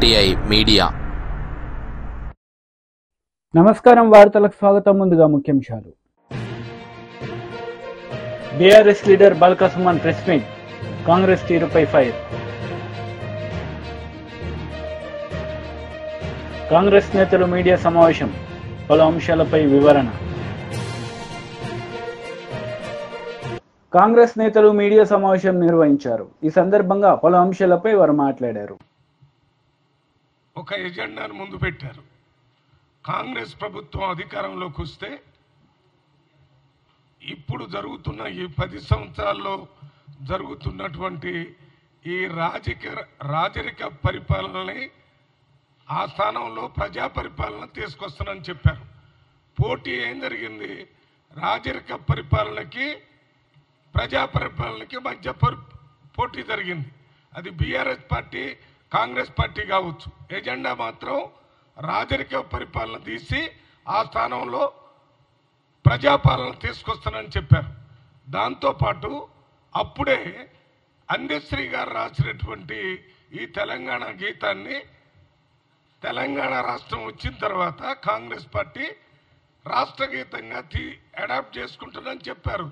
RTI media. నమస్కారం, వార్తలకు స్వాగతం. ముందుగా ముఖ్యాంశాలు. BRS leader Balka Suman press meet, Congress తీరుపై ఫైర్. కాంగ్రెస్ నేతలు మీడియా సమావేశం, పలు అంశాలపై వివరణ. కాంగ్రెస్ నేతలు మీడియా సమావేశం నిర్వహించారు. ఈ సందర్భంగా పలు అంశాలపై వారు మాట్లాడారు. ఒక ఎజెండాను ముందు పెట్టారు. కాంగ్రెస్ ప్రభుత్వం అధికారంలోకి వస్తే ఇప్పుడు జరుగుతున్న ఈ 10 సంవత్సరాల్లో జరుగుతున్నటువంటి ఈ రాజరిక పరిపాలనని ఆ స్థానంలో ప్రజా పరిపాలన తీసుకొస్తానని చెప్పారు. పోటీ ఏం జరిగింది? రాజరిక పరిపాలనకి ప్రజా పరిపాలనకి మధ్య పోటీ జరిగింది. అది బీఆర్ఎస్ పార్టీ, కాంగ్రెస్ పార్టీ కావచ్చు. ఎజెండా మాత్రం రాజరిక పరిపాలన తీసి ఆ స్థానంలో ప్రజాపాలన తీసుకొస్తానని చెప్పారు. దాంతోపాటు అప్పుడే అందశ్రీ గారు రాసినటువంటి ఈ తెలంగాణ గీతాన్ని తెలంగాణ రాష్ట్రం వచ్చిన తర్వాత కాంగ్రెస్ పార్టీ రాష్ట్ర గీతంగా అడాప్ట్ చేసుకుంటుందని చెప్పారు.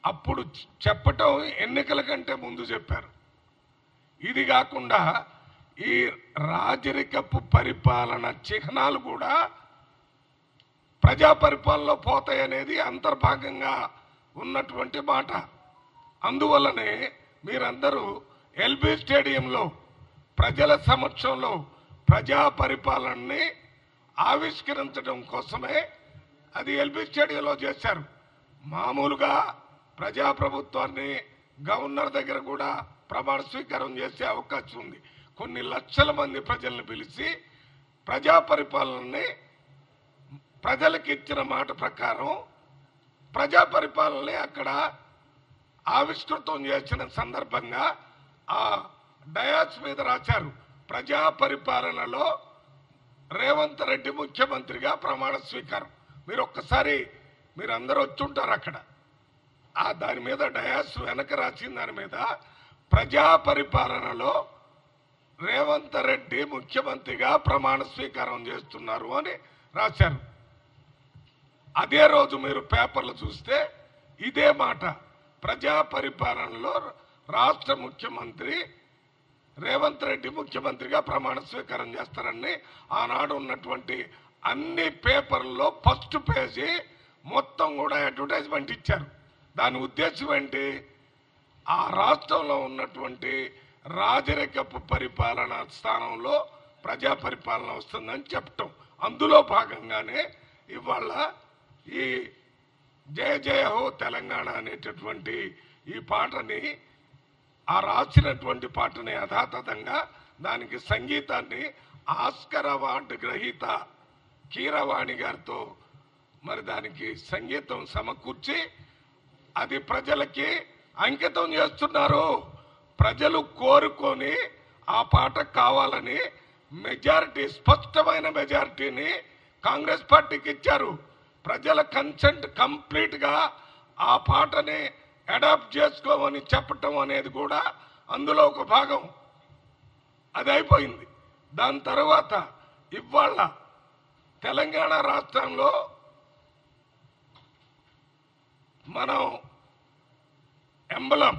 అప్పుడు చెప్పటం ఎన్నికల కంటే ముందు చెప్పారు. ఇది కాకుండా ఈ రాజరికపు పరిపాలన చిహ్నాలు కూడా ప్రజా పరిపాలనలో పోతాయనేది అంతర్భాగంగా ఉన్నటువంటి మాట. అందువల్లనే మీరందరూ ఎల్బీ స్టేడియంలో ప్రజల సమక్షంలో ప్రజా పరిపాలనని ఆవిష్కరించడం కోసమే అది ఎల్బీ స్టేడియంలో చేశారు. మామూలుగా ప్రజాప్రభుత్వాన్ని గవర్నర్ దగ్గర కూడా ప్రమాణ స్వీకారం చేసే అవకాశం ఉంది. కొన్ని లక్షల మంది ప్రజలను పిలిచి ప్రజా పరిపాలనని ప్రజలకు ఇచ్చిన మాట ప్రకారం ప్రజా పరిపాలనని అక్కడ ఆవిష్కృతం చేసిన సందర్భంగా ఆ డయాస్ మీద రాశారు. ప్రజా పరిపాలనలో రేవంత్ రెడ్డి ముఖ్యమంత్రిగా ప్రమాణ స్వీకారం. మీరు ఒక్కసారి మీరందరూ వచ్చుంటారు అక్కడ. దాని మీద డయాస్ వెనక రాసిన దాని మీద ప్రజా పరిపాలనలో రేవంత్ రెడ్డి ముఖ్యమంత్రిగా ప్రమాణ స్వీకారం చేస్తున్నారు అని రాశారు. అదే రోజు మీరు పేపర్లు చూస్తే ఇదే మాట, ప్రజా పరిపాలనలో రాష్ట్ర ముఖ్యమంత్రి రేవంత్ రెడ్డి ముఖ్యమంత్రిగా ప్రమాణ స్వీకారం చేస్తారని ఆనాడు ఉన్నటువంటి అన్ని పేపర్లలో ఫస్ట్ పేజీ మొత్తం కూడా అడ్వర్టైజ్మెంట్ ఇచ్చారు. దాని ఉద్దేశం ఏంటి? ఆ రాష్ట్రంలో ఉన్నటువంటి రాజరికపు పరిపాలన స్థానంలో ప్రజా పరిపాలన వస్తుందని చెప్పటం. అందులో భాగంగానే ఇవాళ ఈ జయ జయ హో తెలంగాణ అనేటటువంటి ఈ పాటని, ఆ రాసినటువంటి పాటని యథాతథంగా దానికి సంగీతాన్ని ఆస్కర్ అవార్డు గ్రహీత కీరవాణి గారితో మరి దానికి సంగీతం సమకూర్చి అది ప్రజలకి అంకితం చేస్తున్నారు. ప్రజలు కోరుకొని ఆ పాట కావాలని మెజారిటీ, స్పష్టమైన మెజారిటీని కాంగ్రెస్ పార్టీకి ఇచ్చారు. ప్రజల కన్సెంట్ కంప్లీట్గా ఆ పాటని అడాప్ట్ చేసుకోమని చెప్పటం అనేది కూడా అందులో ఒక భాగం. అది అయిపోయింది. దాని తర్వాత ఇవాళ తెలంగాణ రాష్ట్రంలో మనం ఎంబలం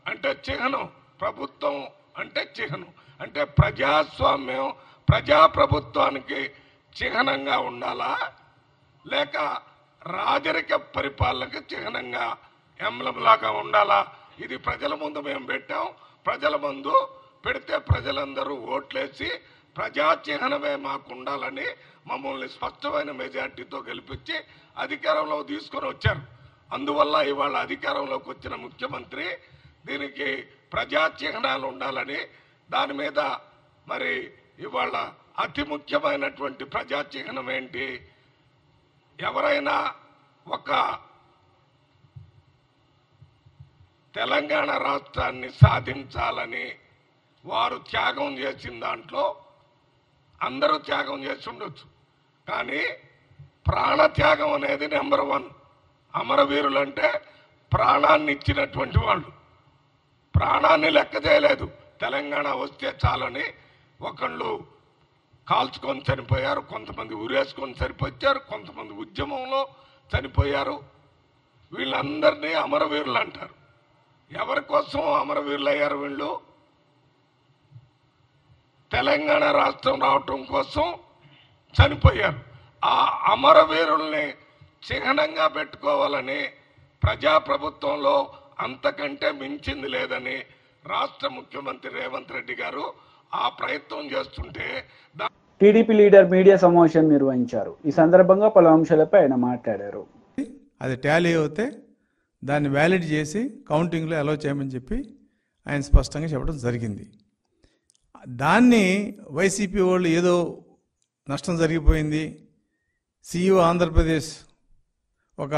అంటే చిహ్నం, ప్రభుత్వం అంటే చిహ్నం, అంటే ప్రజాస్వామ్యం ప్రజాప్రభుత్వానికి చిహ్నంగా ఉండాలా, లేక రాజరిక పరిపాలనకి చిహ్నంగా ఎంబలం లాగా ఉండాలా? ఇది ప్రజల ముందు మేము పెట్టాం. ప్రజల ముందు పెడితే ప్రజలందరూ ఓట్లేసి ప్రజా చిహ్నమే మాకు ఉండాలని మమ్మల్ని స్పష్టమైన మెజార్టీతో గెలిపించి అధికారంలో తీసుకొని వచ్చారు. అందువల్ల ఇవాళ అధికారంలోకి వచ్చిన ముఖ్యమంత్రి దీనికి ప్రజా చిహ్నాలు ఉండాలని దాని మీద మరి ఇవాళ అతి ముఖ్యమైనటువంటి ప్రజా చిహ్నం ఏంటి? ఎవరైనా ఒక తెలంగాణ రాష్ట్రాన్ని సాధించాలని వారు త్యాగం చేసిన దాంట్లో అందరూ త్యాగం చేసి ఉండొచ్చు, కానీ ప్రాణత్యాగం అనేది నెంబర్ 1. అమరవీరులు అంటే ప్రాణాన్ని ఇచ్చినటువంటి వాళ్ళు. ప్రాణాన్ని లెక్క చేయలేదు. తెలంగాణ వస్తే చాలని ఒకళ్ళు కాల్చుకొని చనిపోయారు, కొంతమంది ఉరేసుకొని చనిపోయారు, కొంతమంది ఉద్యమంలో చనిపోయారు. వీళ్ళందరినీ అమరవీరులు అంటారు. ఎవరి కోసం అమరవీరులు అయ్యారు వీళ్ళు? తెలంగాణ రాష్ట్రం రావటం కోసం చనిపోయారు. ఆ అమరవీరుల్ని చిహ్నంగా పెట్టుకోవాలని ప్రజాప్రభుత్వంలో అంతకంటే మించింది లేదని రాష్ట్ర ముఖ్యమంత్రి రేవంత్ రెడ్డి గారు ఆ ప్రయత్నం చేస్తుంటే టీడీపీ లీడర్ మీడియా సమావేశం నిర్వహించారు. ఈ సందర్భంగా పలు అంశాలపై ఆయన మాట్లాడారు. అది టాలీ అవుతే దాన్ని వ్యాలిడ్ చేసి కౌంటింగ్లో అలౌ చేయమని చెప్పి ఆయన స్పష్టంగా చెప్పడం జరిగింది. దాన్ని వైసీపీ వాళ్ళు ఏదో నష్టం జరిగిపోయింది, సీఈఓ ఆంధ్రప్రదేశ్ ఒక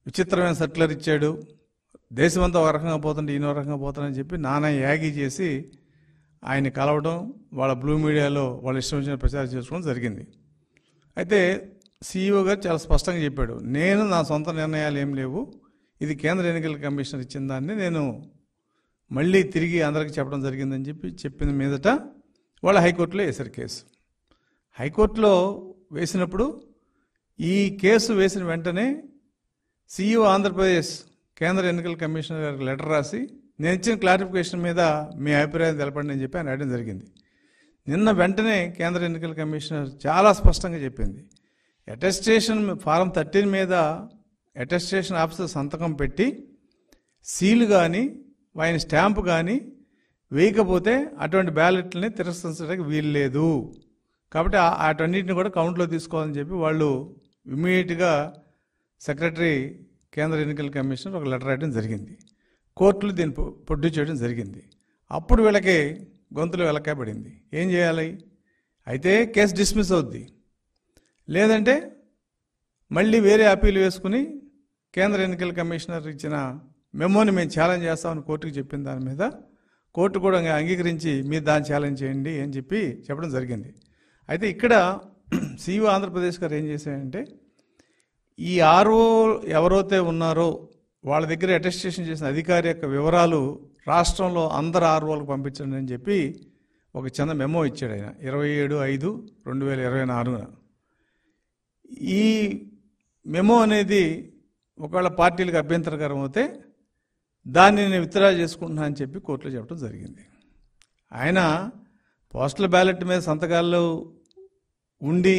విచిత్రమైన సర్క్యులర్ ఇచ్చాడు, దేశమంతా ఒక రకంగా పోతుంటే ఈయన ఒక రకంగా పోతానని చెప్పి నానా యాగి చేసి ఆయన కలవడం, వాళ్ళ బ్లూ మీడియాలో వాళ్ళ ఇష్టం వచ్చిన ప్రచారం చేసుకోవడం జరిగింది. అయితే సీఈఓ గారు చాలా స్పష్టంగా చెప్పాడు, నేను నా సొంత నిర్ణయాలు ఏం లేవు, ఇది కేంద్ర ఎన్నికల కమిషనర్ ఇచ్చిన దాన్ని నేను మళ్ళీ తిరిగి అందరికి చెప్పడం జరిగిందని చెప్పి చెప్పిన మీదట వాళ్ళ హైకోర్టులో వేశారు కేసు. హైకోర్టులో వేసినప్పుడు ఈ కేసు వేసిన వెంటనే సీఈఓ ఆంధ్రప్రదేశ్ కేంద్ర ఎన్నికల కమిషనర్ గారికి లెటర్ రాసి నేను ఇచ్చిన క్లారిఫికేషన్ మీద మీ అభిప్రాయం తెలపండి అని చెప్పి ఆయన రాయడం జరిగింది. నిన్న వెంటనే కేంద్ర ఎన్నికల కమిషనర్ చాలా స్పష్టంగా చెప్పింది, అటెస్టేషన్ ఫారం 13 మీద అటెస్టేషన్ ఆఫీసర్ సంతకం పెట్టి సీలు కానీ ఆయన స్టాంపు కానీ వేయకపోతే అటువంటి బ్యాలెట్లని తిరస్కరించడానికి వీలు లేదు, కాబట్టి అటన్నిటిని కూడా కౌంట్లో తీసుకోవాలని చెప్పి వాళ్ళు ఇమ్మీడియట్గా సెక్రటరీ కేంద్ర ఎన్నికల కమిషనర్ ఒక లెటర్ రాయడం జరిగింది. కోర్టులు దీన్ని ప్రొడ్యూస్ చేయడం జరిగింది. అప్పుడు వీళ్ళకి గొంతులు వెలకబడింది, ఏం చేయాలి? అయితే కేసు డిస్మిస్ అవుద్ది, లేదంటే మళ్ళీ వేరే అప్పీల్ వేసుకుని కేంద్ర ఎన్నికల కమిషనర్ ఇచ్చిన మెమోని మేము ఛాలెంజ్ చేస్తామని కోర్టుకు చెప్పిన దాని మీద కోర్టు కూడా అంగీకరించి మీరు దాన్ని ఛాలెంజ్ చేయండి అని చెప్పి చెప్పడం జరిగింది. అయితే ఇక్కడ సీఈఓ ఆంధ్రప్రదేశ్ గారు ఏం చేశారంటే, ఈ ఆర్ఓ ఎవరైతే ఉన్నారో వాళ్ళ దగ్గర అటెస్టేషన్ చేసిన అధికారి యొక్క వివరాలు రాష్ట్రంలో అందరు ఆర్ఓలకు పంపించండి అని చెప్పి ఒక చిన్న మెమో ఇచ్చాడు ఆయన 27/5/2024. ఈ మెమో అనేది ఒకవేళ పార్టీలకు అభ్యంతరకరం అయితే దాన్ని నేను విత్డ్రా చేసుకుంటున్నా అని చెప్పి కోర్టులో చెప్పడం జరిగింది. ఆయన పోస్టల్ బ్యాలెట్ మీద సంతకాలు ఉండి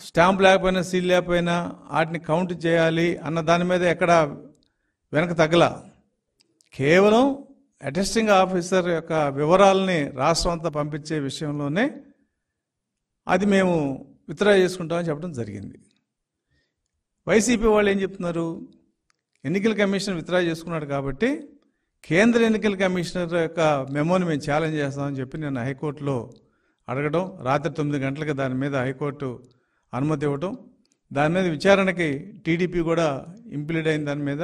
స్టాంప్ లేకపోయినా సీల్ లేకపోయినా వాటిని కౌంట్ చేయాలి అన్న దాని మీద ఎక్కడ వెనక తగ్గల, కేవలం అటెస్టింగ్ ఆఫీసర్ యొక్క వివరాలని రాష్ట్రం అంతా పంపించే విషయంలోనే అది మేము విత్డ్రా చేసుకుంటామని చెప్పడం జరిగింది. వైసీపీ వాళ్ళు ఏం చెప్తున్నారు, ఎన్నికల కమిషనర్ విత్డ్రా చేసుకున్నాడు కాబట్టి కేంద్ర ఎన్నికల కమిషనర్ యొక్క మెమోని మేము ఛాలెంజ్ చేస్తామని చెప్పి నేను హైకోర్టులో అడగడం, రాత్రి 9 గంటలకు దాని మీద హైకోర్టు అనుమతి ఇవ్వటం, దాని మీద విచారణకి టీడీపీ కూడా ఇంప్లీడ్ అయిన దాని మీద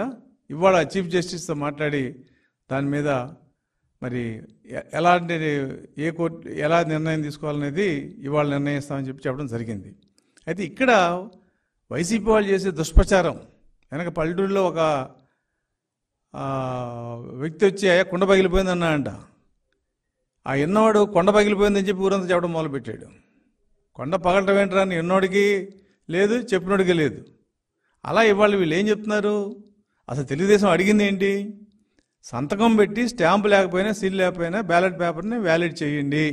ఇవాళ చీఫ్ జస్టిస్తో మాట్లాడి దాని మీద మరి ఎలాంటి ఏ కోర్టు ఎలా నిర్ణయం తీసుకోవాలనేది ఇవాళ నిర్ణయిస్తామని చెప్పి చెప్పడం జరిగింది. అయితే ఇక్కడ వైసీపీ వాళ్ళు చేసే దుష్ప్రచారం వెనక పల్లెటూరులో ఒక వ్యక్తి వచ్చి అయ్యా కొండ పగిలిపోయిందన్నా అంట, ఆ ఎన్నోడు కొండ పగిలిపోయిందని చెప్పి ఊరంతా చెప్పడం మొదలుపెట్టాడు. కొండ పగలటం ఏంటరా అని ఎన్నోడికి లేదు, చెప్పినోడికి లేదు. అలా ఇవాళ వీళ్ళు ఏం చెప్తున్నారు, అసలు తెలుగుదేశం అడిగింది ఏంటి, సంతకం పెట్టి స్టాంపు లేకపోయినా సీల్ లేకపోయినా బ్యాలెట్ పేపర్ని వ్యాలిడ్ చేయండి,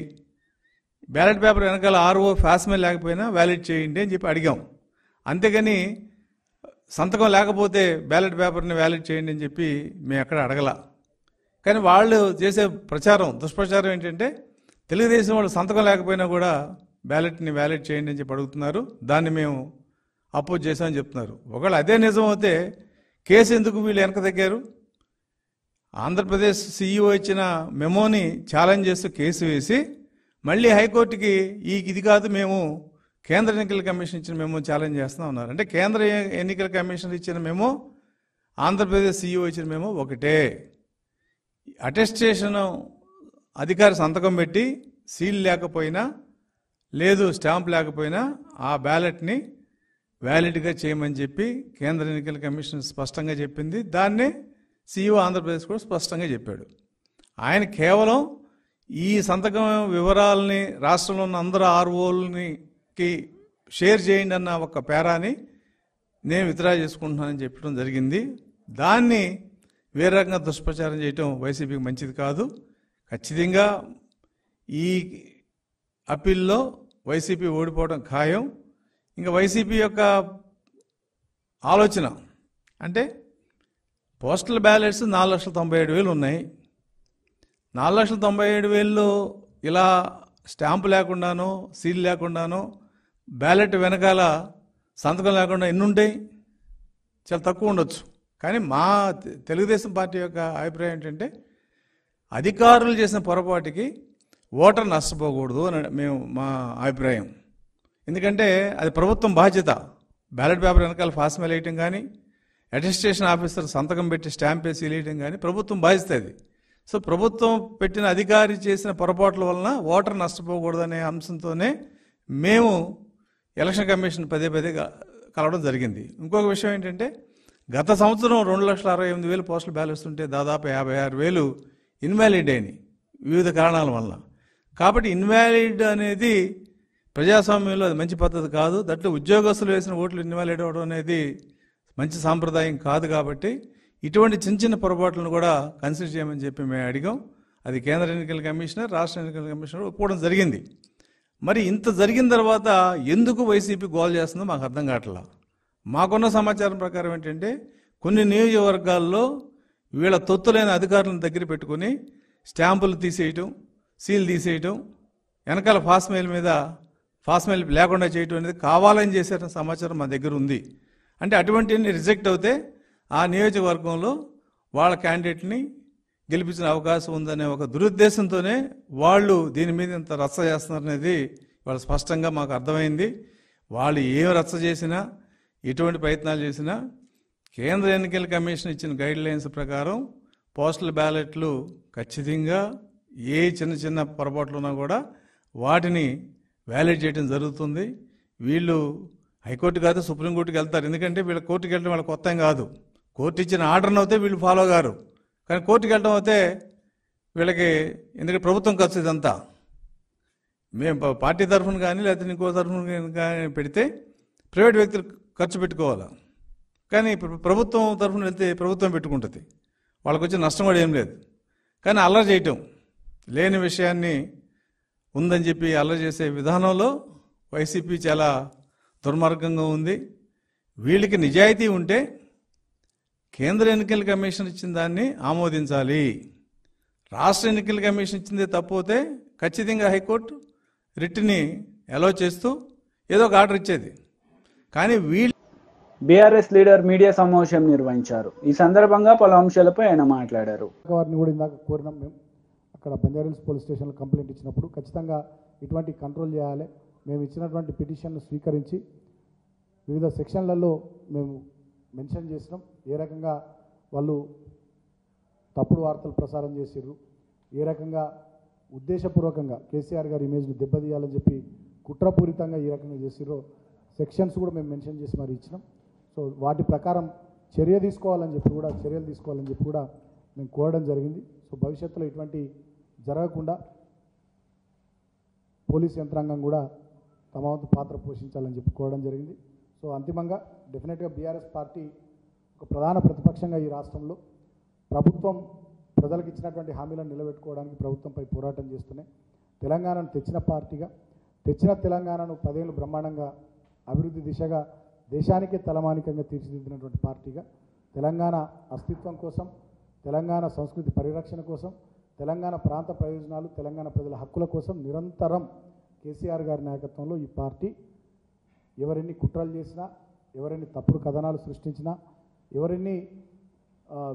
బ్యాలెట్ పేపర్ వెనకాల ఆర్ఓ ఫాస్మెల్ లేకపోయినా వ్యాలిడ్ చేయండి అని చెప్పి అడిగాం. అంతేగాని సంతకం లేకపోతే బ్యాలెట్ పేపర్ని వ్యాలిడ్ చేయండి అని చెప్పి మేము ఎక్కడ అడగల. కానీ వాళ్ళు చేసే ప్రచారం దుష్ప్రచారం ఏంటంటే తెలుగుదేశం వాళ్ళు సంతకం లేకపోయినా కూడా బ్యాలెట్ని వ్యాలిడ్ చేయండి అని చెప్పి అడుగుతున్నారు, దాన్ని మేము అపోజ్ చేసామని చెప్తున్నారు. ఒకవేళ అదే నిజం అయితే కేసు ఎందుకు వీళ్ళు వెనక తగ్గారు? ఆంధ్రప్రదేశ్ సీఈఓ ఇచ్చిన మెమోని ఛాలెంజ్ చేస్తూ కేసు వేసి మళ్ళీ హైకోర్టుకి ఇది కాదు మేము కేంద్ర ఎన్నికల కమిషన్ ఇచ్చిన మెమో ఛాలెంజ్ చేస్తూ ఉన్నారు. అంటే కేంద్ర ఎన్నికల కమిషన్ ఇచ్చిన మెమో, ఆంధ్రప్రదేశ్ సీఈఓ ఇచ్చిన మెమో ఒకటే. అటెస్టేషన్ అధికారి సంతకం పెట్టి సీల్ లేకపోయినా లేదు స్టాంప్ లేకపోయినా ఆ బ్యాలెట్ని వ్యాలిడ్గా చేయమని చెప్పి కేంద్ర ఎన్నికల కమిషన్ స్పష్టంగా చెప్పింది. దాన్నే సీఈఓ ఆంధ్రప్రదేశ్ కూడా స్పష్టంగా చెప్పాడు. ఆయన కేవలం ఈ సంతకం వివరాలని రాష్ట్రంలో ఉన్న అందరు ఆర్ఓలకి షేర్ చేయండి అన్న ఒక పేరాని నేను విత్డ్రా చేసుకుంటున్నానని చెప్పడం జరిగింది. దాన్ని వేరే రకంగా దుష్ప్రచారం చేయటం వైసీపీకి మంచిది కాదు. ఖచ్చితంగా ఈ అప్పీల్లో వైసీపీ ఓడిపోవడం ఖాయం. ఇంకా వైసీపీ యొక్క ఆలోచన అంటే పోస్టల్ బ్యాలెట్స్ 4,97,000 ఉన్నాయి. 4,97,000 ఇలా స్టాంపు లేకుండానో సీల్ లేకుండానో బ్యాలెట్ వెనకాల సంతకం లేకుండా ఎన్ని ఉంటాయి? చాలా తక్కువ ఉండొచ్చు. కానీ మా తెలుగుదేశం పార్టీ యొక్క అభిప్రాయం ఏంటంటే అధికారులు చేసిన పొరపాటుకి ఓటర్ నష్టపోకూడదు అని మా అభిప్రాయం. ఎందుకంటే అది ప్రభుత్వం బాధ్యత. బ్యాలెట్ పేపర్ వెనకాల ఫాస్మెల్ వేయటం కానీ, అటెస్టేషన్ ఆఫీసర్ సంతకం పెట్టి స్టాంప్ వేసి వేయటం కానీ ప్రభుత్వం బాధ్యత అది. సో ప్రభుత్వం పెట్టిన అధికారి చేసిన పొరపాట్ల వలన ఓటర్ నష్టపోకూడదనే అంశంతోనే మేము ఎలక్షన్ కమిషన్ పదే కలవడం జరిగింది. ఇంకొక విషయం ఏంటంటే గత సంవత్సరం 2,68,000 పోస్టల్ బ్యాలెట్స్ ఉంటే దాదాపు 56,000 ఇన్వాలిడ్ అయినాయి వివిధ కారణాల వల్ల. కాబట్టి ఇన్వాలిడ్ అనేది ప్రజాస్వామ్యంలో అది మంచి పద్ధతి కాదు. దాంట్లో ఉద్యోగస్తులు వేసిన ఓట్లు ఇన్వాలిడ్ అవ్వడం అనేది మంచి సాంప్రదాయం కాదు. కాబట్టి ఇటువంటి చిన్న చిన్న పొరపాట్లను కూడా కన్సిడర్ చేయమని చెప్పి మేము అడిగాం. అది కేంద్ర ఎన్నికల కమిషనర్, రాష్ట్ర ఎన్నికల కమిషనర్ ఒప్పుకోవడం జరిగింది. మరి ఇంత జరిగిన తర్వాత ఎందుకు వైసీపీ గోల్ చేస్తుందో మాకు అర్థం కావట్లా. మాకున్న సమాచారం ప్రకారం ఏంటంటే కొన్ని నియోజకవర్గాల్లో వీళ్ళ తొత్తులైన అధికారులను దగ్గర పెట్టుకుని స్టాంపులు తీసేయటం, సీల్ తీసేయటం, వెనకాల ఫాస్మెయిల్ లేకుండా చేయటం అనేది కావాలని చేశారన్న సమాచారం మా దగ్గర ఉంది. అంటే అటువంటివన్నీ రిజెక్ట్ అవుతే ఆ నియోజకవర్గంలో వాళ్ళ క్యాండిడేట్ని గెలిపించిన అవకాశం ఉందనే ఒక దురుద్దేశంతోనే వాళ్ళు దీని మీద ఇంత రచ్చ చేస్తున్నారనేది వాళ్ళు స్పష్టంగా మాకు అర్థమైంది. వాళ్ళు ఏం రచ్చ చేసినా, ఎటువంటి ప్రయత్నాలు చేసినా కేంద్ర ఎన్నికల కమిషన్ ఇచ్చిన గైడ్ లైన్స్ ప్రకారం పోస్టల్ బ్యాలెట్లు ఖచ్చితంగా ఏ చిన్న చిన్న పొరపాట్లు ఉన్నా కూడా వాటిని వ్యాలిడ్ చేయడం జరుగుతుంది. వీళ్ళు హైకోర్టు కాదు సుప్రీంకోర్టుకి వెళ్తారు. ఎందుకంటే వీళ్ళ కోర్టుకి వెళ్ళడం వాళ్ళకి కొత్త కాదు. కోర్టు ఇచ్చిన ఆర్డర్ని అయితే వీళ్ళు ఫాలో గారు. కానీ కోర్టుకి వెళ్ళడం అయితే వీళ్ళకి, ఎందుకంటే ప్రభుత్వం ఖర్చు ఇదంతా మేము పార్టీ తరఫున కానీ లేకపోతే ఇంకో తరఫున కానీ పెడితే ప్రైవేట్ వ్యక్తులు ఖర్చు పెట్టుకోవాలి. కానీ ప్రభుత్వం తరఫున వెళ్తే ప్రభుత్వం పెట్టుకుంటుంది. వాళ్ళకి వచ్చే నష్టం కూడా ఏం లేదు. కానీ అల్లరి చేయటం, లేని విషయాన్ని ఉందని చెప్పి అల్లరి చేసే విధానంలో వైసీపీ చాలా దుర్మార్గంగా ఉంది. వీళ్ళకి నిజాయితీ ఉంటే కేంద్ర ఎన్నికల కమిషన్ ఇచ్చిన దాన్ని ఆమోదించాలి. రాష్ట్ర ఎన్నికల కమిషన్ ఇచ్చిందే తప్పితే ఖచ్చితంగా హైకోర్టు రిట్ని అలో చేస్తూ ఏదో ఒక ఆర్డర్ ఇచ్చేది. కానీ వీళ్ళు బీఆర్ఎస్ లీడర్ మీడియా సమావేశం నిర్వహించారు. ఈ సందర్భంగా పలు అంశాలపై ఆయన మాట్లాడారు. వారిని కూడా ఇందాక కోరినాం. మేము అక్కడ బంజారాహిల్స్ పోలీస్ స్టేషన్లో కంప్లైంట్ ఇచ్చినప్పుడు ఖచ్చితంగా ఇటువంటి కంట్రోల్ చేయాలి. మేము ఇచ్చినటువంటి పిటిషన్ను స్వీకరించి వివిధ సెక్షన్లలో మేము మెన్షన్ చేసినాం. ఏ రకంగా వాళ్ళు తప్పుడు వార్తలు ప్రసారం చేసిర్రు, ఏ రకంగా ఉద్దేశపూర్వకంగా కేసీఆర్ గారి ఇమేజ్ని దెబ్బతీయాలని చెప్పి కుట్రపూరితంగా ఈ రకంగా చేసిర్రో సెక్షన్స్ కూడా మేము మెన్షన్ చేసి మరి ఇచ్చినాం. సో వాటి ప్రకారం చర్యలు తీసుకోవాలని చెప్పి కూడా మేము కోరడం జరిగింది. సో భవిష్యత్తులో ఇటువంటి జరగకుండా పోలీస్ యంత్రాంగం కూడా తమ వంతు పాత్ర పోషించాలని చెప్పి కోరడం జరిగింది. సో అంతిమంగా డెఫినెట్గా బీఆర్ఎస్ పార్టీ ఒక ప్రధాన ప్రతిపక్షంగా ఈ రాష్ట్రంలో ప్రభుత్వం ప్రజలకు ఇచ్చినటువంటి హామీలను నిలబెట్టుకోవడానికి ప్రభుత్వంపై పోరాటం చేస్తూనే తెలంగాణను తెచ్చిన పార్టీగా, తెచ్చిన తెలంగాణను 10 ఏళ్ళు బ్రహ్మాండంగా అభివృద్ధి దిశగా దేశానికే తలమానికంగా తీర్చిదిద్దినటువంటి పార్టీగా తెలంగాణ అస్తిత్వం కోసం, తెలంగాణ సంస్కృతి పరిరక్షణ కోసం, తెలంగాణ ప్రాంత ప్రయోజనాలు, తెలంగాణ ప్రజల హక్కుల కోసం నిరంతరం కేసీఆర్ గారి నాయకత్వంలో ఈ పార్టీ ఎవరెన్ని కుట్రలు చేసినా, ఎవరెన్ని తప్పుడు కథనాలు సృష్టించినా, ఎవరెన్ని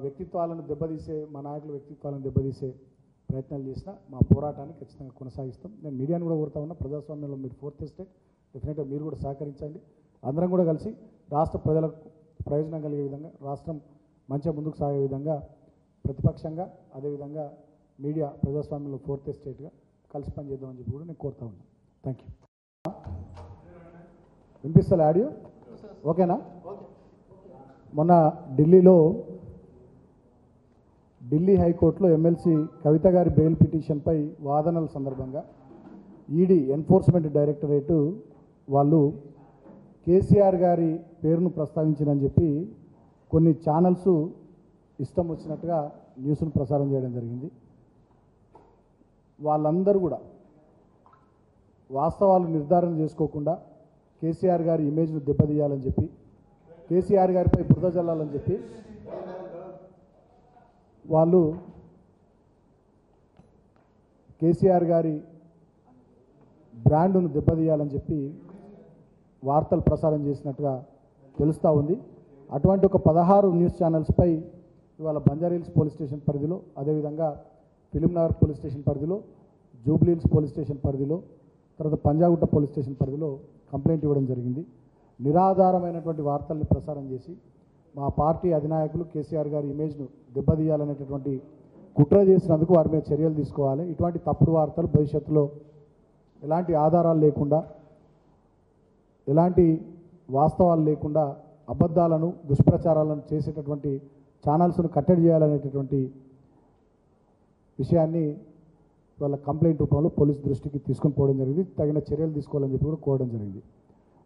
వ్యక్తిత్వాలను దెబ్బతీసే, మా నాయకుల వ్యక్తిత్వాలను దెబ్బతీసే ప్రయత్నాలు చేసినా మా పోరాటాన్ని ఖచ్చితంగా కొనసాగిస్తాం. నేను మీడియాను కూడా కోరుతా ఉన్నా, ప్రజాస్వామ్యంలో మీరు 4th ఎస్టేట్, డెఫినెట్గా మీరు కూడా సహకరించండి. అందరం కూడా కలిసి రాష్ట్ర ప్రజలకు ప్రయోజనం కలిగే విధంగా, రాష్ట్రం మంచిగా ముందుకు సాగే విధంగా ప్రతిపక్షంగా, అదేవిధంగా మీడియా ప్రజాస్వామ్యంలో 4th ఎస్టేట్గా కలిసి పనిచేద్దామని చెప్పి కూడా నేను కోరుతా ఉన్నాను. Thank you. వినిపిస్తా ఆడియో? ఓకేనా? మొన్న ఢిల్లీ హైకోర్టులో ఎమ్మెల్సీ కవిత గారి బెయిల్ పిటిషన్పై వాదనల సందర్భంగా ఈడీ ఎన్ఫోర్స్మెంట్ డైరెక్టరేటు వాళ్ళు కేసీఆర్ గారి పేరును ప్రస్తావించినని చెప్పి కొన్ని ఛానల్స్ ఇష్టం వచ్చినట్టుగా న్యూస్ను ప్రసారం చేయడం జరిగింది. వాళ్ళందరూ కూడా వాస్తవాలు నిర్ధారణ చేసుకోకుండా కేసీఆర్ గారి ఇమేజ్ను దెబ్బతీయాలని చెప్పి, కేసీఆర్ గారిపై బురద జల్లాలని చెప్పి వాళ్ళు కేసీఆర్ గారి బ్రాండ్ను దెబ్బతీయాలని చెప్పి వార్తలు ప్రసారం చేసినట్టుగా తెలుస్తూ ఉంది. అటువంటి ఒక 16 న్యూస్ ఛానల్స్పై ఇవాళ బంజారాహిల్స్ పోలీస్ స్టేషన్ పరిధిలో, అదేవిధంగా ఫిలింనగర్ పోలీస్ స్టేషన్ పరిధిలో, జూబ్లీహిల్స్ పోలీస్ స్టేషన్ పరిధిలో, తర్వాత పంజాగుట్ట పోలీస్ స్టేషన్ పరిధిలో కంప్లైంట్ ఇవ్వడం జరిగింది. నిరాధారమైనటువంటి వార్తల్ని ప్రసారం చేసి మా పార్టీ అధినాయకులు కేసీఆర్ గారి ఇమేజ్ను దెబ్బతీయాలనేటటువంటి కుట్ర చేసినందుకు వారి మీద చర్యలు తీసుకోవాలి. ఇటువంటి తప్పుడు వార్తలు భవిష్యత్తులో ఎలాంటి ఆధారాలు లేకుండా, ఎలాంటి వాస్తవాలు లేకుండా అబద్ధాలను, దుష్ప్రచారాలను చేసేటటువంటి ఛానల్స్ను కట్టడి చేయాలనేటటువంటి విషయాన్ని వాళ్ళ కంప్లైంట్ రూపంలో పోలీస్ దృష్టికి తీసుకొని పోవడం జరిగింది. తగిన చర్యలు తీసుకోవాలని చెప్పి కూడా కోరడం జరిగింది.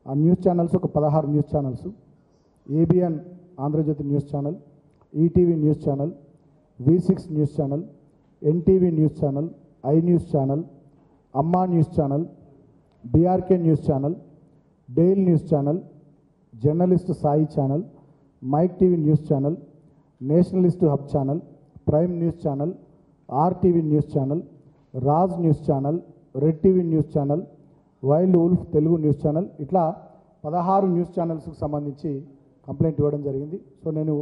ఆ న్యూస్ ఛానల్స్ ఒక 16 news channels: ABN Andhra Jyothi news channel, ETV news channel, V6 news channel, NTV news channel, I news channel, Amma news channel, BRK news channel, dial news channel, journalist Sai channel, mic TV news channel, nationalist hub channel, prime news channel, RTV news channel, Raj news channel, red TV news channel, wild wolf Telugu news channel, ఇట్లా 16 news ఛానల్స్కి సంబంధించి complaint ఇవ్వడం జరిగింది. So నేను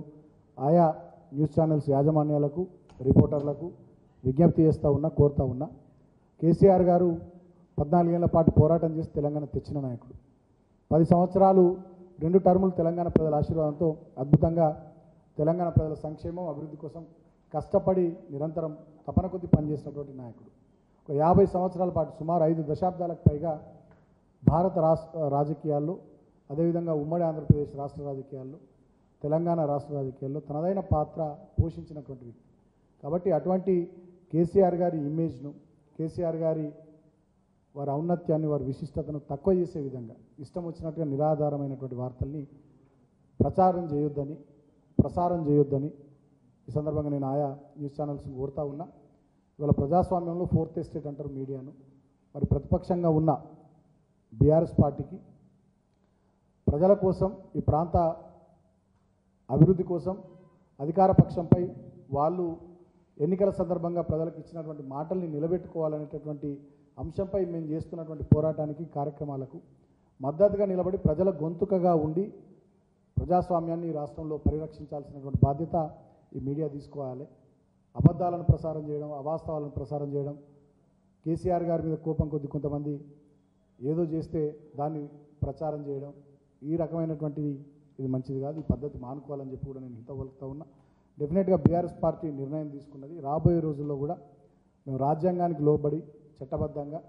ఆయా news channels యాజమాన్యాలకు, రిపోర్టర్లకు విజ్ఞప్తి చేస్తూ ఉన్నా, కోరుతూ ఉన్నా. కేసీఆర్ గారు 14 ఏళ్ల పాటు పోరాటం చేసి తెలంగాణ తెచ్చిన నాయకుడు. 10 సంవత్సరాలు 2 టర్ములు తెలంగాణ ప్రజల ఆశీర్వాదంతో అద్భుతంగా తెలంగాణ ప్రజల సంక్షేమం, అభివృద్ధి కోసం కష్టపడి నిరంతరం తపన కొద్దీ పనిచేసినటువంటి నాయకుడు. ఒక 50 సంవత్సరాల పాటు, సుమారు 5 దశాబ్దాలకు పైగా భారత రాజకీయాల్లో, అదేవిధంగా ఉమ్మడి ఆంధ్రప్రదేశ్ రాష్ట్ర రాజకీయాల్లో, తెలంగాణ రాష్ట్ర రాజకీయాల్లో తనదైన పాత్ర పోషించినటువంటి వ్యక్తి. కాబట్టి అటువంటి కేసీఆర్ గారి ఇమేజ్ను, కేసీఆర్ గారి వారి ఔన్నత్యాన్ని, వారి విశిష్టతను తక్కువ చేసే విధంగా ఇష్టం వచ్చినట్టుగా నిరాధారమైనటువంటి వార్తల్ని ప్రసారం చేయొద్దని ఈ సందర్భంగా నేను ఆయా న్యూస్ ఛానల్స్ని కోరుతా ఉన్నా. ఇవాళ ప్రజాస్వామ్యంలో 4th ఎస్టేట్ అంటారు మీడియాను. మరి ప్రతిపక్షంగా ఉన్న బీఆర్ఎస్ పార్టీకి ప్రజల కోసం, ఈ ప్రాంత అభివృద్ధి కోసం, అధికార పక్షంపై వాళ్ళు ఎన్నికల సందర్భంగా ప్రజలకు ఇచ్చినటువంటి మాటల్ని నిలబెట్టుకోవాలనేటటువంటి అంశంపై మేము చేస్తున్నటువంటి పోరాటానికి, కార్యక్రమాలకు మద్దతుగా నిలబడి ప్రజల గొంతుకగా ఉండి ప్రజాస్వామ్యాన్ని రాష్ట్రంలో పరిరక్షించాల్సినటువంటి బాధ్యత ఈ మీడియా తీసుకోవాలి. అబద్ధాలను ప్రసారం చేయడం, అవాస్తవాలను ప్రసారం చేయడం, కేసీఆర్ గారి మీద కోపం కొద్ది కొంతమంది ఏదో చేస్తే దాన్ని ప్రచారం చేయడం, ఈ రకమైనటువంటిది ఇది మంచిది కాదు. ఈ పద్ధతి మానుకోవాలని చెప్పి కూడా నేను హితవలుపుతా ఉన్నా. డెఫినెట్గా బీఆర్ఎస్ పార్టీ నిర్ణయం తీసుకున్నది. రాబోయే రోజుల్లో కూడా మేము రాజ్యాంగానికి లోబడి చట్టబద్ధంగా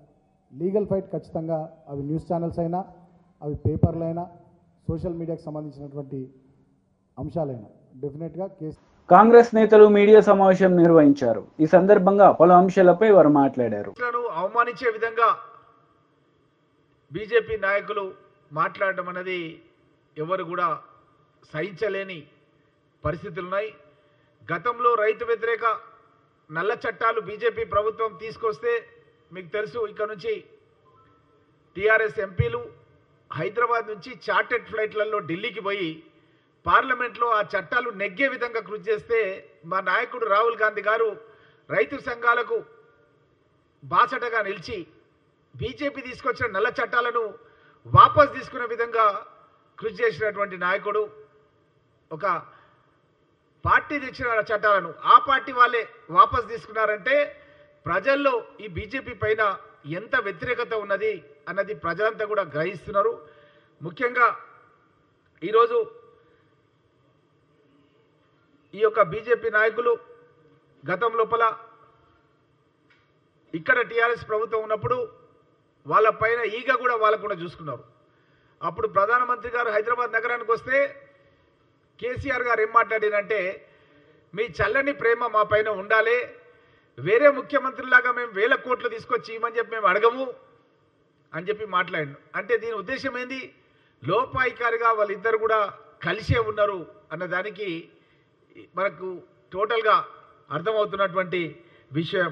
లీగల్ ఫైట్ ఖచ్చితంగా, అవి న్యూస్ ఛానల్స్ అయినా, అవి పేపర్లైనా, సోషల్ మీడియాకి సంబంధించినటువంటి అంశాలైనా డెఫినెట్గా కాంగ్రెస్ నేతలు మీడియా సమావేశం నిర్వహించారు. ఈ సందర్భంగా పలు అంశాలపై వారు మాట్లాడారు. అవమానించే విధంగా బీజేపీ నాయకులు మాట్లాడడం అనేది ఎవరు కూడా సహించలేని పరిస్థితులు ఉన్నాయి. గతంలో రైతు వ్యతిరేక నల్ల చట్టాలు బీజేపీ ప్రభుత్వం తీసుకొస్తే మీకు తెలుసు, ఇక్కడ నుంచి టీఆర్ఎస్ ఎంపీలు హైదరాబాద్ నుంచి చార్టెడ్ ఫ్లైట్లలో ఢిల్లీకి పోయి పార్లమెంట్లో ఆ చట్టాలు నెగ్గే విధంగా కృషి చేస్తే మా నాయకుడు రాహుల్ గాంధీ గారు రైతు సంఘాలకు బాసటగా నిలిచి బీజేపీ తీసుకొచ్చిన నల్ల చట్టాలను వాపస్ తీసుకునే విధంగా కృషి చేసినటువంటి నాయకుడు. ఒక పార్టీ తెచ్చిన చట్టాలను ఆ పార్టీ వాళ్ళే వాపస్ తీసుకున్నారంటే ప్రజల్లో ఈ బీజేపీ పైన ఎంత వ్యతిరేకత ఉన్నది అన్నది ప్రజలంతా కూడా గ్రహిస్తున్నారు. ముఖ్యంగా ఈరోజు ఈ యొక్క బీజేపీ నాయకులు గతం లోపల ఇక్కడ టీఆర్ఎస్ ప్రభుత్వం ఉన్నప్పుడు వాళ్ళ పైన ఈగ కూడా వాళ్ళకుండా చూసుకున్నారు. అప్పుడు ప్రధానమంత్రి గారు హైదరాబాద్ నగరానికి వస్తే కేసీఆర్ గారు ఏం మాట్లాడినంటే మీ చల్లని ప్రేమ మా పైన ఉండాలి, వేరే ముఖ్యమంత్రులాగా మేము 1000 కోట్లు తీసుకొచ్చి ఇవ్వమని చెప్పి మేము అడగము అని చెప్పి మాట్లాడాను. అంటే దీని ఉద్దేశం ఏంది? లోపాయికారిగా వాళ్ళిద్దరు కూడా కలిసే ఉన్నారు అన్నదానికి మనకు టోటల్గా అర్థమవుతున్నటువంటి విషయం.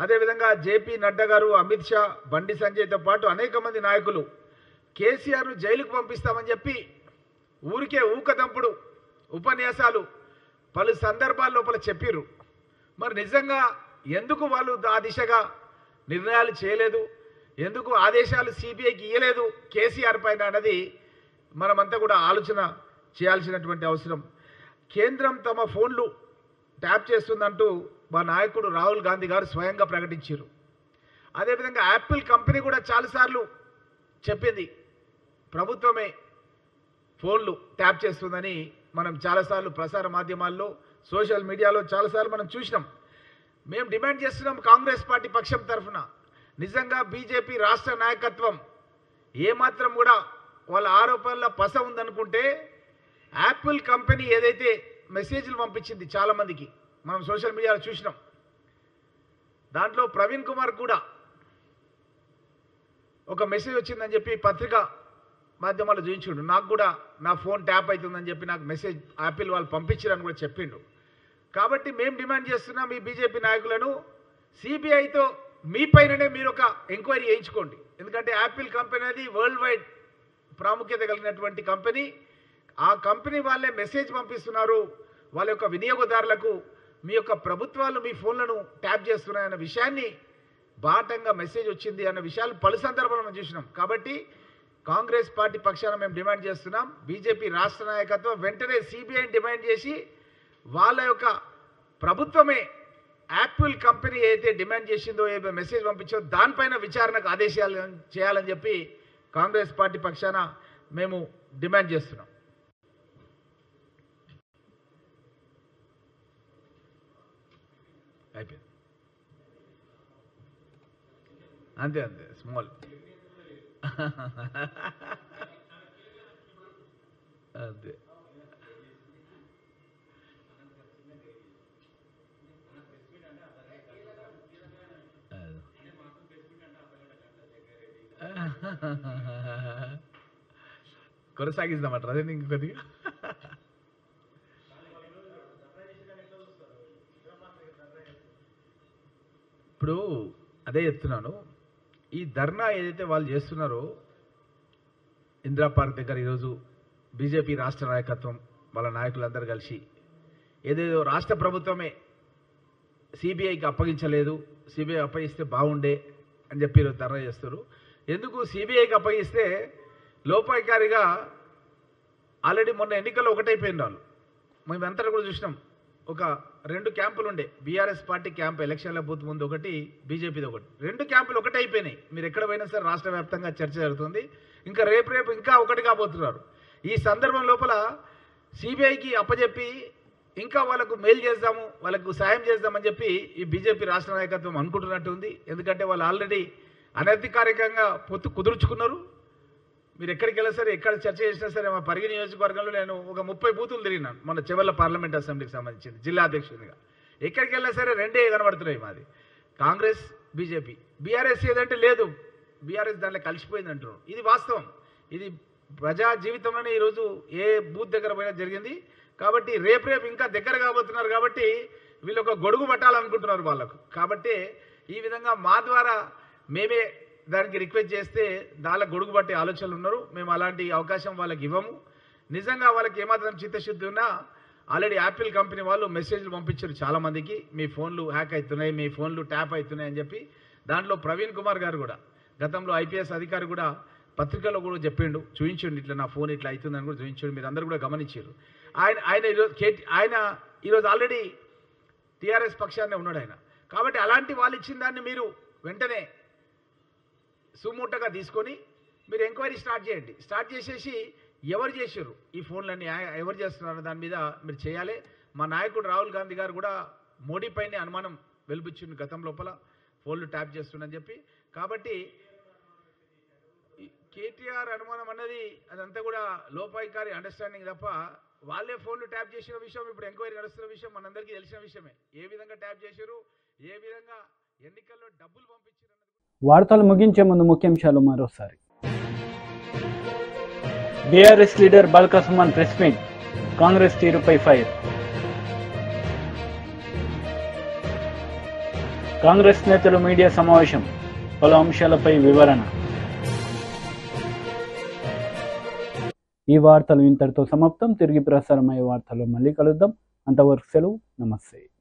అదేవిధంగా జేపీ నడ్డా గారు, అమిత్ షా, బండి సంజయ్తో పాటు అనేక మంది నాయకులు కేసీఆర్ను జైలుకు పంపిస్తామని చెప్పి ఊరికే ఊకదంపుడు ఉపన్యాసాలు పలు సందర్భాల లోపల చెప్పిర్రు. మరి నిజంగా ఎందుకు వాళ్ళు ఆ దిశగా నిర్ణయాలు చేయలేదు, ఎందుకు ఆదేశాలు సిబిఐకి ఇవ్వలేదు కేసీఆర్ పైన అన్నది మనమంతా కూడా ఆలోచన చేయాల్సినటువంటి అవసరం. కేంద్రం తమ ఫోన్లు ట్యాప్ చేస్తుందంటూ మా నాయకుడు రాహుల్ గాంధీ గారు స్వయంగా ప్రకటించారు. అదేవిధంగా యాపిల్ కంపెనీ కూడా చాలాసార్లు చెప్పింది ప్రభుత్వమే ఫోన్లు ట్యాప్ చేస్తుందని. మనం చాలాసార్లు ప్రసార మాధ్యమాల్లో, సోషల్ మీడియాలో చాలాసార్లు మనం చూసినాం. మేము డిమాండ్ చేస్తున్నాం కాంగ్రెస్ పార్టీ పక్షం తరఫున, నిజంగా బీజేపీ రాష్ట్ర నాయకత్వం ఏమాత్రం కూడా వాళ్ళ ఆరోపణల పస ఉందనుకుంటే యాపిల్ కంపెనీ ఏదైతే మెసేజ్లు పంపించింది చాలామందికి మనం సోషల్ మీడియాలో చూసినాం, దాంట్లో ప్రవీణ్ కుమార్ కూడా ఒక మెసేజ్ వచ్చిందని చెప్పి పత్రికా మాధ్యమాలు చూపించిండు. నాకు కూడా నా ఫోన్ ట్యాప్ అవుతుందని చెప్పి నాకు మెసేజ్ యాపిల్ వాళ్ళు పంపించారని కూడా చెప్పిండు. కాబట్టి మేము డిమాండ్ చేస్తున్నాం ఈ బీజేపీ నాయకులను, సిబిఐతో మీ పైననే మీరు ఒక ఎంక్వైరీ చేయించుకోండి. ఎందుకంటే యాపిల్ కంపెనీ అనేది వరల్డ్ వైడ్ ప్రాముఖ్యత కలిగినటువంటి కంపెనీ. ఆ కంపెనీ వాళ్ళే మెసేజ్ పంపిస్తున్నారు వాళ్ళ యొక్క వినియోగదారులకు, మీ యొక్క ప్రభుత్వాలు మీ ఫోన్లను ట్యాప్ చేస్తున్నాయన్న విషయాన్ని బాటంగా మెసేజ్ వచ్చింది అన్న విషయాలు పలు సందర్భాలు మనం చూసినాం. కాబట్టి కాంగ్రెస్ పార్టీ పక్షాన మేము డిమాండ్ చేస్తున్నాం, బీజేపీ రాష్ట్ర నాయకత్వం వెంటనే సిబిఐని డిమాండ్ చేసి వాళ్ళ యొక్క ప్రభుత్వమే యాపిల్ కంపెనీ ఏదైతే డిమాండ్ చేసిందో, ఏ మెసేజ్ పంపించిందో దానిపైన విచారణకు ఆదేశాలు చేయాలని చెప్పి కాంగ్రెస్ పార్టీ పక్షాన మేము డిమాండ్ చేస్తున్నాం. అయిపోయింది, అంతే అంతే, స్మాల్ అంతే. కొనసాగిస్తామంటారు అదే ఇంక కొద్దిగా. ఇప్పుడు అదే చెప్తున్నాను, ఈ ధర్నా ఏదైతే వాళ్ళు చేస్తున్నారో ఇందిరా పార్క్ దగ్గర ఈరోజు బీజేపీ రాష్ట్ర నాయకత్వం వాళ్ళ నాయకులందరూ కలిసి ఏదేదో రాష్ట్ర ప్రభుత్వమే సిబిఐకి అప్పగించలేదు, సిబిఐ అప్పగిస్తే బాగుండే అని చెప్పి ఈరోజు ధర్నా చేస్తారు. ఎందుకు సిబిఐకి అప్పగిస్తే లోపాయికారిగా ఆల్రెడీ మొన్న ఎన్నికల్లో ఒకటైపోయిన వాళ్ళు మేమంతా కూడా చూసినాం. ఒక 2 క్యాంపులు ఉండే, బీఆర్ఎస్ పార్టీ క్యాంప్ ఎలక్షన్ల బూత్ ముందు ఒకటి, బీజేపీది ఒకటి, 2 క్యాంపులు ఒకటైపోయినాయి. మీరు ఎక్కడ పోయినా సరే రాష్ట్ర వ్యాప్తంగా చర్చ జరుగుతుంది. ఇంకా రేపు ఇంకా ఒకటి కాబోతున్నారు. ఈ సందర్భం లోపల సిబిఐకి అప్పచెప్పి ఇంకా వాళ్ళకు మేలు చేద్దాము, వాళ్ళకు సాయం చేద్దామని చెప్పి ఈ బీజేపీ రాష్ట్ర నాయకత్వం అనుకుంటున్నట్టు ఉంది. ఎందుకంటే వాళ్ళు ఆల్రెడీ అనధికారికంగా పొత్తు కుదుర్చుకున్నారు. మీరు ఎక్కడికి వెళ్ళినా సరే, ఎక్కడ చర్చ చేసినా సరే, మా పరిగి నియోజకవర్గంలో నేను ఒక 30 బూతులు తిరిగినాను మన చెవెళ్ళ పార్లమెంట్ అసెంబ్లీకి సంబంధించింది జిల్లా అధ్యక్షునిగా. ఎక్కడికి వెళ్ళినా సరే 2 కనబడుతున్నాయి, మాది కాంగ్రెస్ బీజేపీ. బీఆర్ఎస్ ఏదంటే లేదు, బీఆర్ఎస్ దాంట్లో కలిసిపోయింది అంటున్నారు. ఇది వాస్తవం, ఇది ప్రజా జీవితంలోనే ఈరోజు ఏ బూత్ దగ్గర పోయినా జరిగింది. కాబట్టి రేపు ఇంకా దగ్గర కాబోతున్నారు. కాబట్టి వీళ్ళు ఒక గొడుగు పట్టాలనుకుంటున్నారు వాళ్ళకు. కాబట్టి ఈ విధంగా మా ద్వారా మేమే దానికి రిక్వెస్ట్ చేస్తే దానికి గొడుగు పట్టే ఆలోచనలు ఉన్నారు. మేము అలాంటి అవకాశం వాళ్ళకి ఇవ్వము. నిజంగా వాళ్ళకి ఏమాత్రం చిత్తశుద్ధి ఉన్నా ఆల్రెడీ యాపిల్ కంపెనీ వాళ్ళు మెసేజ్లు పంపించారు చాలామందికి, మీ ఫోన్లు హ్యాక్ అవుతున్నాయి, మీ ఫోన్లు ట్యాప్ అవుతున్నాయి అని చెప్పి. దాంట్లో ప్రవీణ్ కుమార్ గారు కూడా గతంలో ఐపీఎస్ అధికారి కూడా పత్రికలో కూడా చెప్పిండు, చూపించండి ఇట్లా నా ఫోన్ ఇట్లా అవుతుందని కూడా చూపించండి. మీరు అందరూ కూడా గమనించారు. ఆయన ఈరోజు ఆల్రెడీ టీఆర్ఎస్ పక్షాన్నే ఉన్నాడు ఆయన. కాబట్టి అలాంటి వాళ్ళు ఇచ్చిన దాన్ని మీరు వెంటనే సుమూటగా తీసుకొని మీరు ఎంక్వైరీ స్టార్ట్ చేయండి. స్టార్ట్ చేసేసి ఎవరు చేశారు ఈ ఫోన్లన్నీ, ఎవరు చేస్తున్నారు దాని మీద మీరు చేయాలి. మా నాయకుడు రాహుల్ గాంధీ గారు కూడా మోడీ పైనే అనుమానం వెలిపించింది గతం లోపల, ఫోన్లు ట్యాప్ చేస్తుందని చెప్పి. కాబట్టి కేటీఆర్ అనుమానం అన్నది అదంతా కూడా లోపాయికారి అండర్స్టాండింగ్ తప్ప వాళ్ళే ఫోన్లు ట్యాప్ చేసిన విషయం ఇప్పుడు ఎంక్వైరీ నడుస్తున్న విషయం మనందరికీ తెలిసిన విషయమే. ఏ విధంగా ట్యాప్ చేశారు, ఏ విధంగా ఎన్నికల్లో డబ్బులు పంపించారు. వార్తలు ముగించే ముందు ముఖ్యాంశాలు మరోసారి. BRS leader Balka Suman press meet, Congress తీరుపై ఫైర్. కాంగ్రెస్ నేతలు మీడియా సమావేశం, పలు అంశాలపై వివరణ. ఈ వార్తలు ఇంతటితో సమాప్తం. తిరిగి ప్రసారమయ్యే వార్తలు మళ్ళీ కలుద్దాం. అంతవరకు సెలవు. నమస్తే.